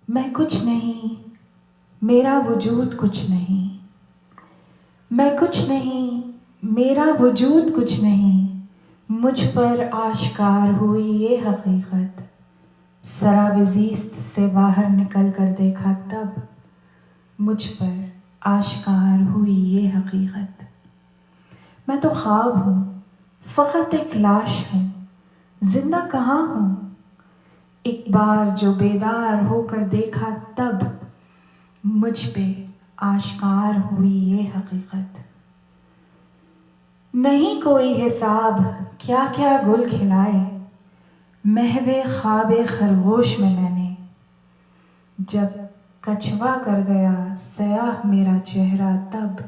میں کچھ نہیں، میرا وجود کچھ نہیں، میں کچھ نہیں، میرا وجود کچھ نہیں، مجھ پر آشکار ہوئی یہ حقیقت، سراب زیست سے باہر نکل کر دیکھا تب مجھ پر آشکار ہوئی یہ حقیقت۔ میں تو خواب ہوں، فقط ایک لاش ہوں، زندہ کہاں ہوں؟ ایک بار جو بیدار ہو کر دیکھا تب مجھ پہ آشکار ہوئی یہ حقیقت۔ نہیں کوئی حساب کیا کیا گل کھلائے محو خواب خرگوش میں نے، جب کچھوا کر گیا سیاہ میرا چہرہ تب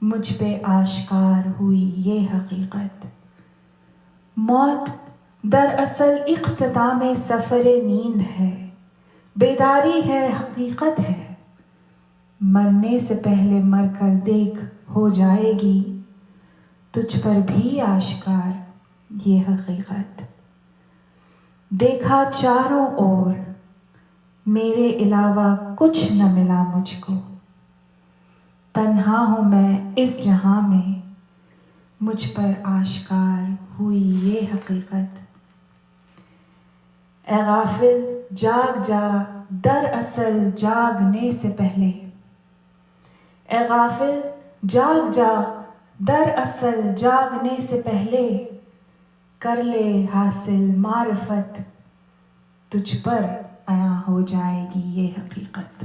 مجھ پہ آشکار ہوئی یہ حقیقت۔ موت دراصل اختتام سفر نیند ہے، بیداری ہے، حقیقت ہے، مرنے سے پہلے مر کر دیکھ ہو جائے گی تجھ پر بھی آشکار یہ حقیقت۔ دیکھا چاروں اور میرے علاوہ کچھ نہ ملا مجھ کو، تنہا ہوں میں اس جہاں میں، مجھ پر آشکار ہوئی یہ حقیقت۔ اے غافل جاگ جا دراصل جاگنے سے پہلے، اے غافل جاگ جا دراصل جاگنے سے پہلے، کر لے حاصل معرفت تجھ پر عیاں ہو جائے گی یہ حقیقت۔